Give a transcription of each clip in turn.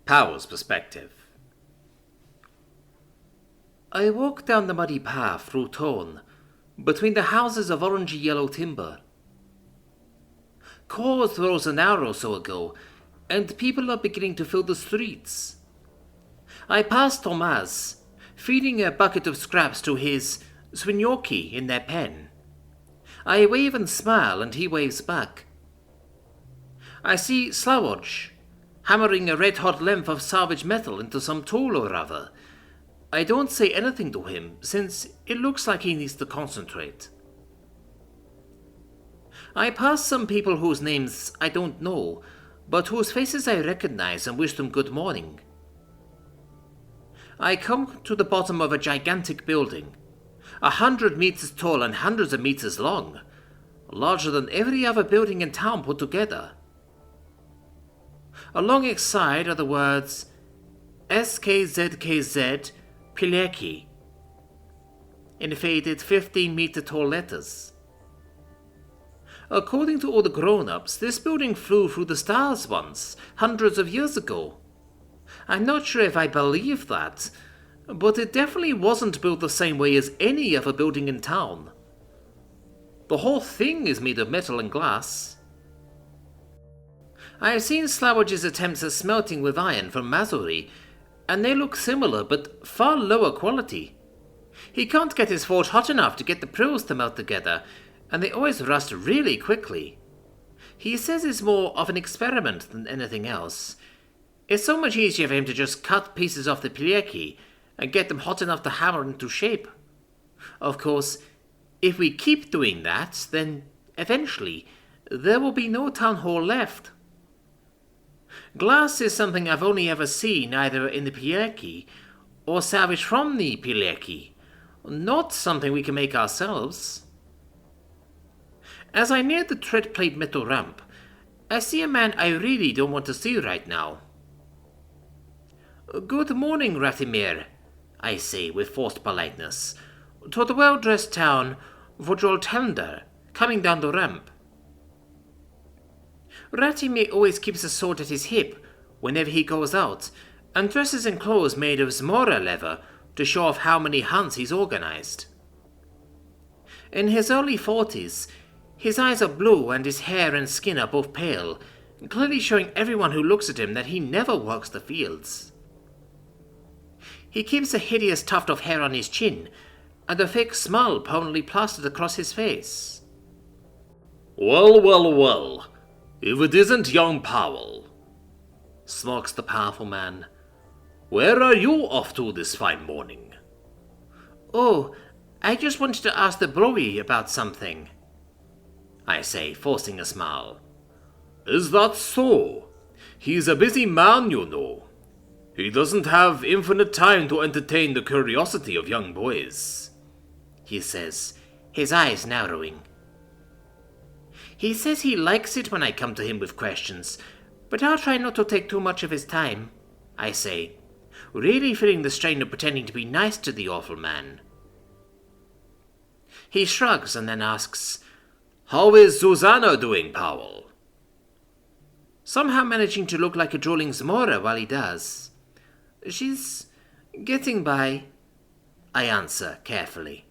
Pows Perspective. I walk down the muddy path through Torn, between the houses of orangey yellow timber. Cores rose an hour or so ago, and people are beginning to fill the streets. I pass Thomas, feeding a bucket of scraps to his swinyoki in their pen. I wave and smile, and he waves back. I see Slawodge, hammering a red-hot length of salvage metal into some tool or other. I don't say anything to him, since it looks like he needs to concentrate. I pass some people whose names I don't know, but whose faces I recognize and wish them good morning. I come to the bottom of a gigantic building, 100 meters tall and hundreds of meters long, larger than every other building in town put together. Along its side are the words SKZKZ Pileki in faded 15-meter tall letters. According to all the grown-ups, this building flew through the stars once, hundreds of years ago. I'm not sure if I believe that, but it definitely wasn't built the same way as any other building in town. The whole thing is made of metal and glass. I have seen Slawodge's attempts at smelting with iron from Mazuri, and they look similar but far lower quality. He can't get his forge hot enough to get the prills to melt together, and they always rust really quickly. He says it's more of an experiment than anything else. It's so much easier for him to just cut pieces off the Pileki and get them hot enough to hammer into shape. Of course, if we keep doing that, then eventually there will be no town hall left. Glass is something I've only ever seen either in the Pileki or salvaged from the Pileki, not something we can make ourselves. As I near the tread-plate metal ramp, I see a man I really don't want to see right now. "Good morning, Ratimir," I say with forced politeness, to the well-dressed town Vojoltender coming down the ramp. Ratimir always keeps a sword at his hip whenever he goes out, and dresses in clothes made of Zmora leather to show off how many hunts he's organized. In his early 40s, his eyes are blue and his hair and skin are both pale, clearly showing everyone who looks at him that he never works the fields. He keeps a hideous tuft of hair on his chin, and a fake smile permanently plastered across his face. Well, well, well, if it isn't young Powell, smirks the powerful man. Where are you off to this fine morning? "Oh, I just wanted to ask the Broy about something," I say, forcing a smile. Is that so? He's a busy man, you know. He doesn't have infinite time to entertain the curiosity of young boys, he says, his eyes narrowing. He says he likes it when I come to him with questions, but I'll try not to take too much of his time, I say, really feeling the strain of pretending to be nice to the awful man. He shrugs and then asks, "How is Susanna doing, Powell?" Somehow managing to look like a drooling Zmora while he does. "She's getting by," I answer carefully.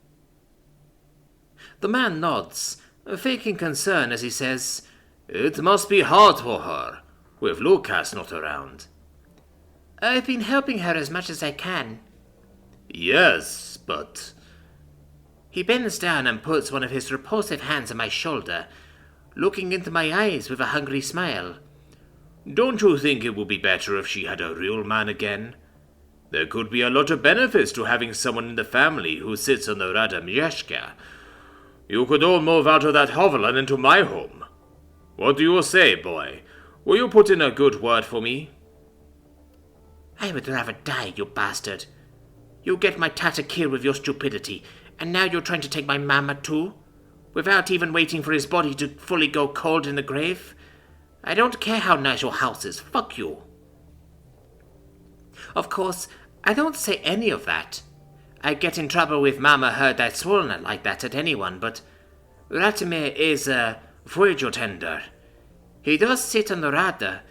The man nods, faking concern as he says, "It must be hard for her, with Lucas not around." "I've been helping her as much as I can." "Yes, but..." He bends down and puts one of his repulsive hands on my shoulder, looking into my eyes with a hungry smile. "Don't you think it would be better if she had a real man again? There could be a lot of benefits to having someone in the family who sits on the Rada Mieszka. You could all move out of that hovel and into my home. What do you say, boy? Will you put in a good word for me?" "I would rather die, you bastard. You get my tata killed with your stupidity, and now you're trying to take my mama too? Without even waiting for his body to fully go cold in the grave? I don't care how nice your house is, fuck you." Of course, I don't say any of that. I'd get in trouble if Mama heard I'd sworn it like that at anyone, but Ratimir is a Vojotender. He does sit on the Rada,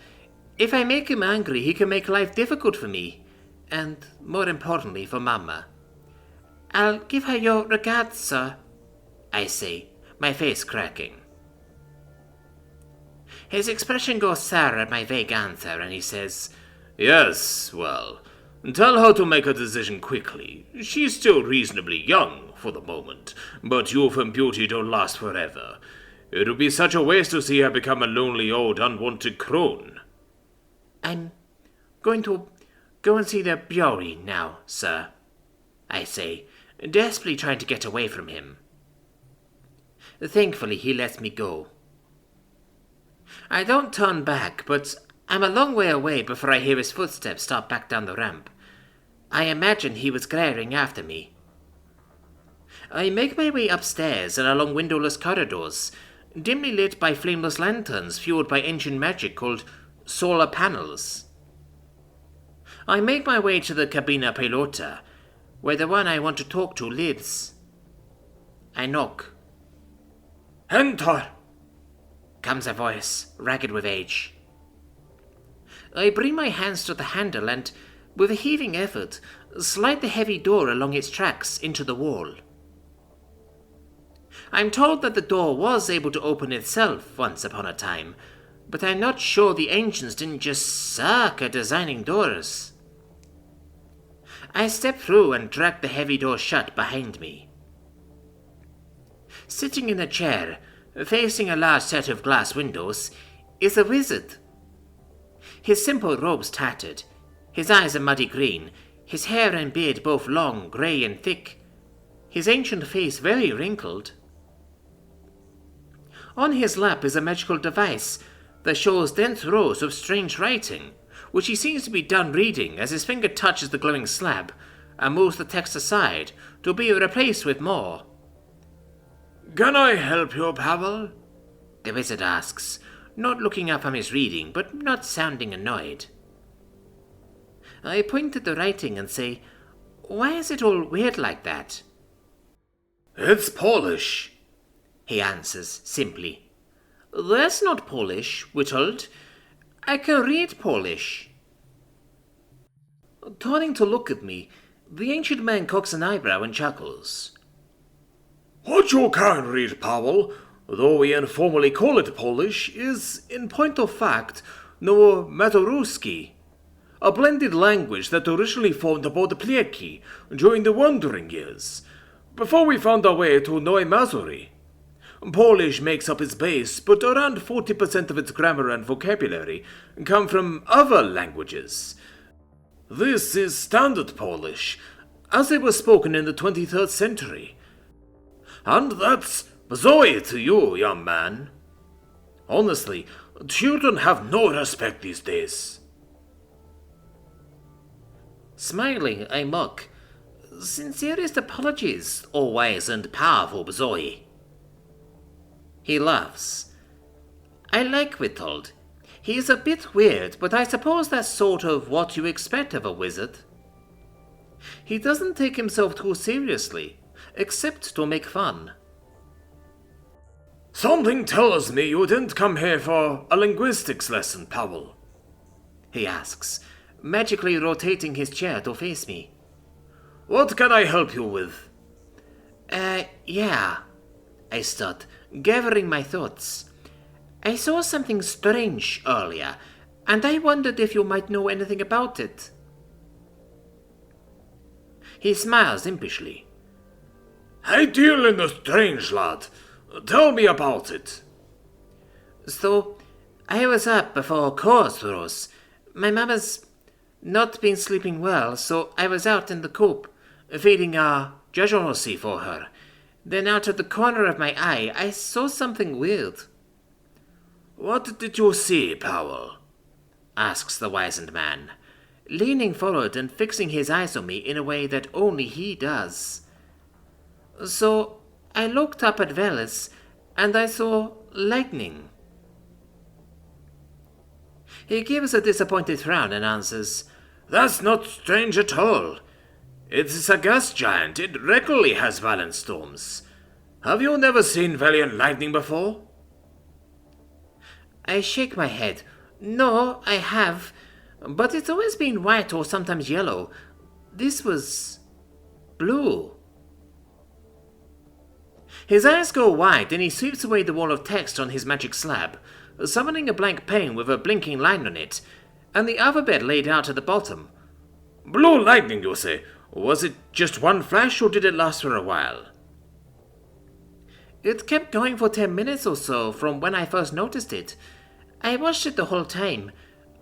If I make him angry, he can make life difficult for me, and more importantly for Mama. I'll give her your regards, sir, I say, my face cracking. His expression goes sour at my vague answer, and he says, Yes, well, tell her to make a decision quickly. She's still reasonably young for the moment, but youth and beauty don't last forever. It would be such a waste to see her become a lonely old unwanted crone. I'm going to go and see the Bury now, sir, I say, desperately trying to get away from him. Thankfully, he lets me go. I don't turn back, but I'm a long way away before I hear his footsteps start back down the ramp. I imagine he was glaring after me. I make my way upstairs and along windowless corridors, dimly lit by flameless lanterns fueled by ancient magic called solar panels. I make my way to the cabina pilota, where the one I want to talk to lives. I knock. Enter! Comes a voice, ragged with age. I bring my hands to the handle and, with a heaving effort, slide the heavy door along its tracks into the wall. I'm told that the door was able to open itself once upon a time, but I'm not sure the ancients didn't just suck at designing doors. I step through and drag the heavy door shut behind me. Sitting in a chair, facing a large set of glass windows, is a wizard. His simple robes tattered, his eyes a muddy green, his hair and beard both long, grey and thick, his ancient face very wrinkled. On his lap is a magical device that shows dense rows of strange writing, which he seems to be done reading as his finger touches the glowing slab and moves the text aside to be replaced with more. Can I help you, Pavel? The wizard asks, not looking up from his reading, but not sounding annoyed. I point at the writing and say, Why is it all weird like that? It's Polish, he answers simply. That's not Polish, Witold. I can read Polish. Turning to look at me, the ancient man cocks an eyebrow and chuckles. What you can read, Pavel, though we informally call it Polish, is, in point of fact, Nowo-Matoruski, a blended language that originally formed aboard the Plieki during the Wandering Years, before we found our way to Nowe Mazury. Polish makes up its base, but around 40% of its grammar and vocabulary come from other languages. This is Standard Polish, as it was spoken in the 23rd century. And that's Zoe to you, young man. Honestly, children have no respect these days. Smiling, I mock, Sincerest apologies, O wise and powerful Zoe. He laughs. I like Witold. He's a bit weird, but I suppose that's sort of what you expect of a wizard. He doesn't take himself too seriously, except to make fun. Something tells me you didn't come here for a linguistics lesson, Pavel, he asks, magically rotating his chair to face me. What can I help you with? Yeah, I stuttered, gathering my thoughts. I saw something strange earlier, and I wondered if you might know anything about it. He smiles impishly. I deal in the strange, lad. Tell me about it. So, I was up before chorus rose. My mama's not been sleeping well, so I was out in the coop, feeding our jajorosi for her. Then out of the corner of my eye, I saw something weird. What did you see, Powell? Asks the wizened man, leaning forward and fixing his eyes on me in a way that only he does. So I looked up at Velis, and I saw lightning. He gives a disappointed frown and answers, That's not strange at all. It's a gas giant. It regularly has violent storms. Have you never seen valiant lightning before? I shake my head, No, I have, but it's always been white or sometimes yellow. This was blue. His eyes go wide and he sweeps away the wall of text on his magic slab, summoning a blank pane with a blinking line on it, and the alphabet laid out at the bottom. Blue lightning, you say? Was it just one flash or did it last for a while? It kept going for 10 minutes or so from when I first noticed it. I watched it the whole time.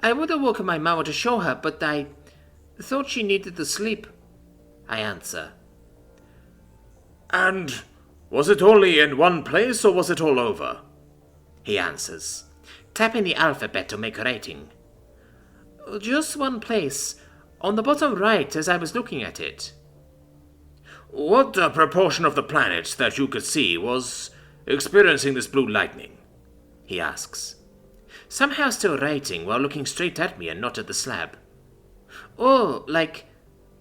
I would have woken my mother to show her, but I thought she needed to sleep, I answer. And was it only in one place or was it all over? He answers, tapping the alphabet to make a rating. Just one place, on the bottom right as I was looking at it. What proportion of the planet that you could see was experiencing this blue lightning? He asks, somehow still writing while looking straight at me and not at the slab. Oh, like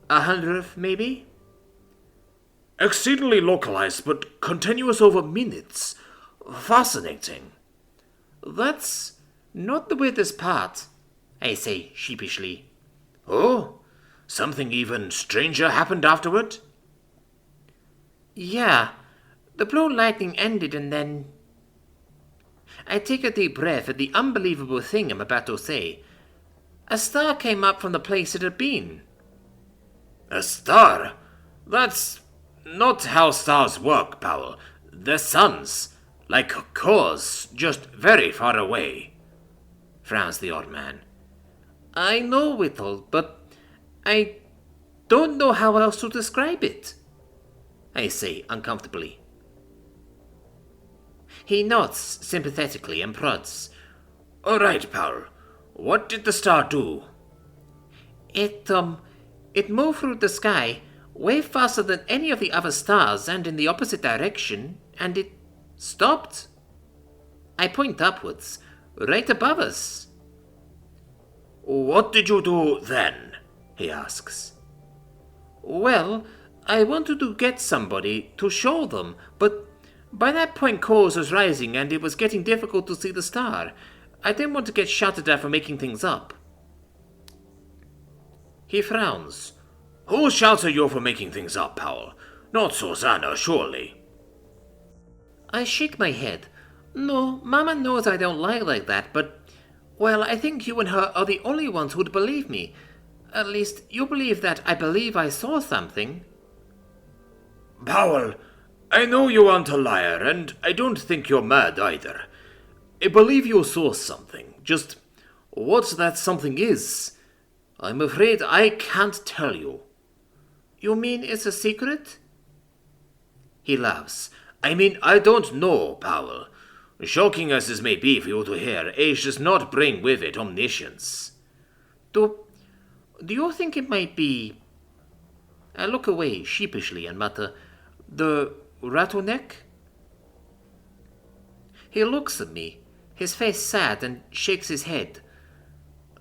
100, maybe? Exceedingly localized, but continuous over minutes. Fascinating. That's not the weirdest part, I say sheepishly. Oh? Something even stranger happened afterward? Yeah, the blue lightning ended and then... I take a deep breath at the unbelievable thing I'm about to say. A star came up from the place it had been. A star? That's not how stars work, Powell. They're suns, like cores, just very far away, frowns the odd man. I know, Whittle, but I don't know how else to describe it, I say uncomfortably. He nods sympathetically and prods. All right, Powell. What did the star do? It moved through the sky way faster than any of the other stars and in the opposite direction, and it stopped. I point upwards, right above us. What did you do then? He asks. Well, I wanted to get somebody to show them, but by that point Coles was rising and it was getting difficult to see the star. I didn't want to get shouted at for making things up. He frowns. Who shouts at you for making things up, Powell? Not Susanna, surely. I shake my head. No, Mama knows I don't lie like that, but... Well, I think you and her are the only ones who'd believe me. At least, you believe that I believe I saw something. Powell, I know you aren't a liar, and I don't think you're mad either. I believe you saw something. Just what that something is, I'm afraid I can't tell you. You mean it's a secret? He laughs. I mean, I don't know, Powell. Shocking as this may be for you to hear, age does not bring with it omniscience. Do you think it might be... I look away sheepishly and mutter, the rattlesnake? He looks at me, his face sad, and shakes his head.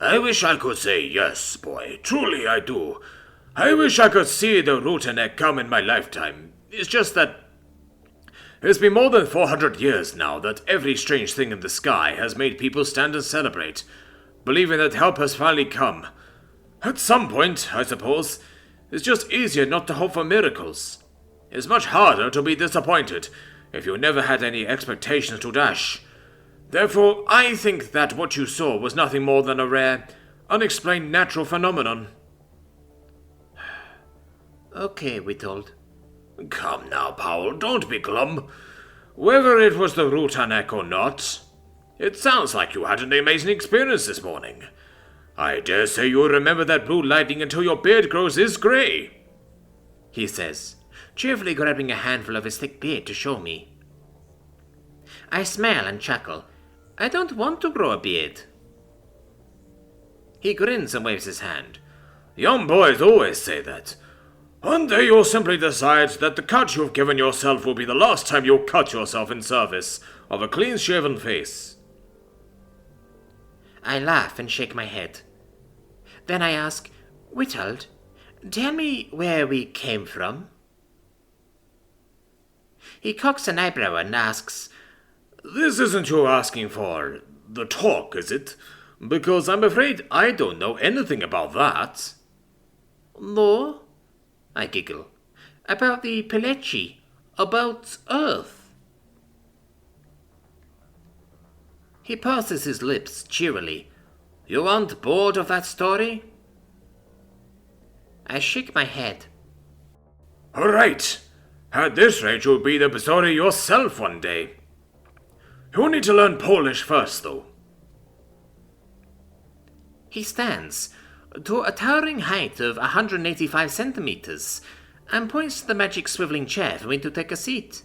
I wish I could say yes, boy. Truly I do. I wish I could see the rattlesnake come in my lifetime. It's just that it's been more than 400 years now that every strange thing in the sky has made people stand and celebrate, believing that help has finally come. At some point, I suppose, it's just easier not to hope for miracles. It's much harder to be disappointed if you never had any expectations to dash. Therefore, I think that what you saw was nothing more than a rare, unexplained natural phenomenon. Okay, we told. Come now, Powell, don't be glum. Whether it was the rattlesnake or not, it sounds like you had an amazing experience this morning. I dare say you'll remember that blue lightning until your beard grows this grey, he says, cheerfully grabbing a handful of his thick beard to show me. I smile and chuckle. I don't want to grow a beard. He grins and waves his hand. Young boys always say that. One day you'll simply decide that the cut you've given yourself will be the last time you'll cut yourself in service of a clean-shaven face. I laugh and shake my head. Then I ask, Whittled, tell me where we came from. He cocks an eyebrow and asks, This isn't you asking for the talk, is it? Because I'm afraid I don't know anything about that. No? I giggle. About the Pelechi? About Earth? He purses his lips cheerily. You aren't bored of that story? I shake my head. All right. At this rate, you'll be the story yourself one day. You need to learn Polish first, though. He stands to a towering height of 185 centimeters and points to the magic swiveling chair for me to take a seat.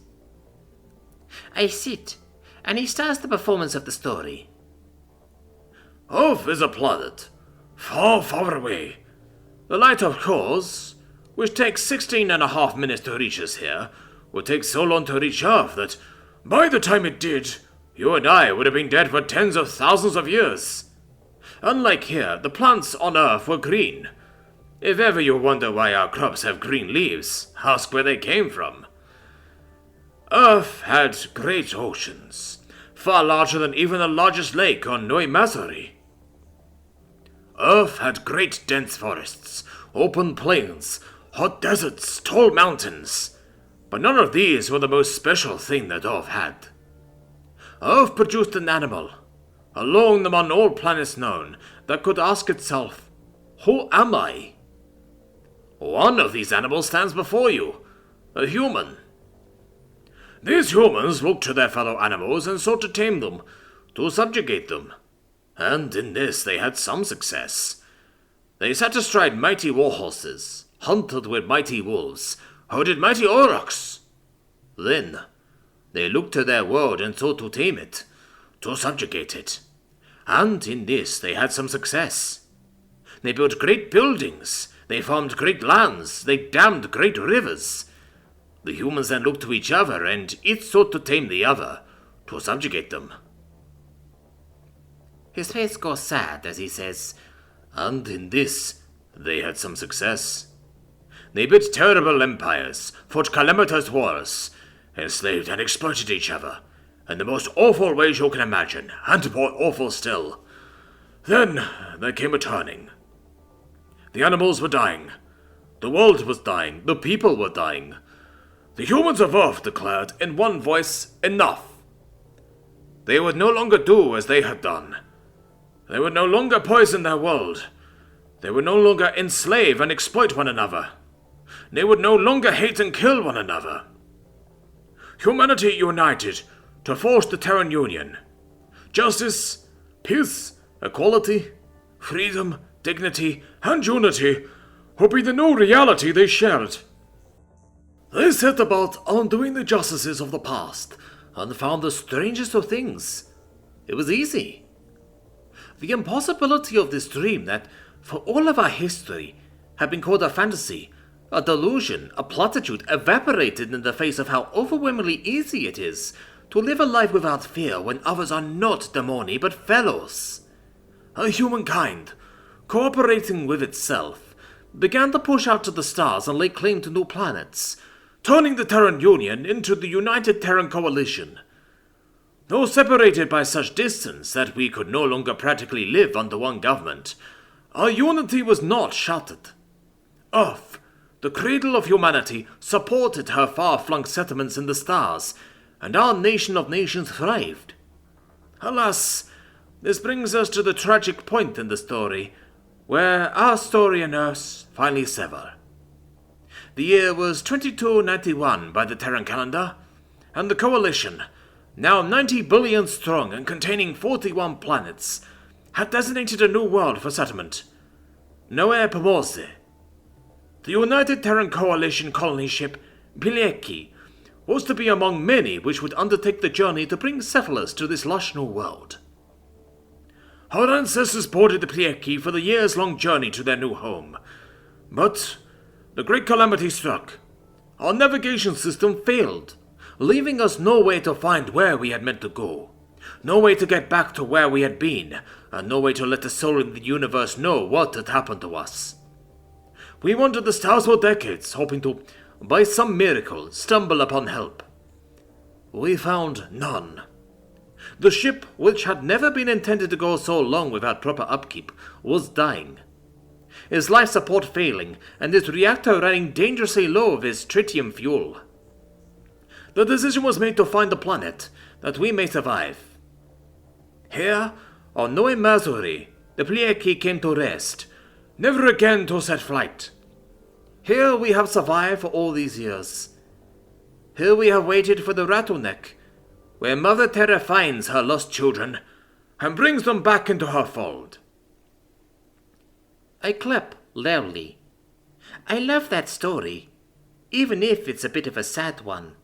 I sit, and he starts the performance of the story. Earth is a planet, far, far away. The light of course, which takes 16.5 minutes to reach us here, would take so long to reach Earth that, by the time it did, you and I would have been dead for tens of thousands of years. Unlike here, the plants on Earth were green. If ever you wonder why our crops have green leaves, ask where they came from. Earth had great oceans, far larger than even the largest lake on Nui Mazuri. Earth had great dense forests, open plains, hot deserts, tall mountains. But none of these were the most special thing that Earth had. Earth produced an animal, alone among all planets known, that could ask itself, who am I? One of these animals stands before you, a human. These humans looked to their fellow animals and sought to tame them, to subjugate them. And in this they had some success. They sat astride mighty war horses, hunted with mighty wolves, herded mighty aurochs. Then they looked to their world and sought to tame it, to subjugate it. And in this they had some success. They built great buildings, they farmed great lands, they dammed great rivers. The humans then looked to each other, and each sought to tame the other, to subjugate them. His face goes sad as he says, And in this they had some success. They built terrible empires, fought calamitous wars, enslaved and exploited each other, in the most awful ways you can imagine, and more awful still. Then there came a turning. The animals were dying. The world was dying. The people were dying. The humans of Earth declared in one voice, enough. They would no longer do as they had done. They would no longer poison their world. They would no longer enslave and exploit one another. They would no longer hate and kill one another. Humanity united to forge the Terran Union. Justice, peace, equality, freedom, dignity, and unity would be the new reality they shared. They set about undoing the justices of the past and found the strangest of things. It was easy. The impossibility of this dream that, for all of our history, had been called a fantasy, a delusion, a platitude, evaporated in the face of how overwhelmingly easy it is to live a life without fear when others are not demoni but fellows. A humankind, cooperating with itself, began to push out to the stars and lay claim to new planets, turning the Terran Union into the United Terran Coalition. Though separated by such distance that we could no longer practically live under one government, our unity was not shattered. Earth, the cradle of humanity, supported her far-flung settlements in the stars, and our nation of nations thrived. Alas, this brings us to the tragic point in the story, where our story and Earth finally sever. The year was 2291 by the Terran calendar, and the Coalition, now 90 billion strong and containing 41 planets, had designated a new world for settlement, Noe Pomorze. The United Terran Coalition colony ship Pilecki was to be among many which would undertake the journey to bring settlers to this lush new world. Our ancestors boarded the Pilecki for the years-long journey to their new home, but the great calamity struck. Our navigation system failed, leaving us no way to find where we had meant to go, no way to get back to where we had been, and no way to let the soul in the universe know what had happened to us. We wandered the stars for decades, hoping to, by some miracle, stumble upon help. We found none. The ship, which had never been intended to go so long without proper upkeep, was dying. His life support failing, and his reactor running dangerously low of his tritium fuel. The decision was made to find a planet that we may survive. Here, on Noe Mazuri, the Plieki came to rest, never again to set flight. Here we have survived for all these years. Here we have waited for the Rattleneck, where Mother Terra finds her lost children and brings them back into her fold. I clap loudly. I love that story, even if it's a bit of a sad one.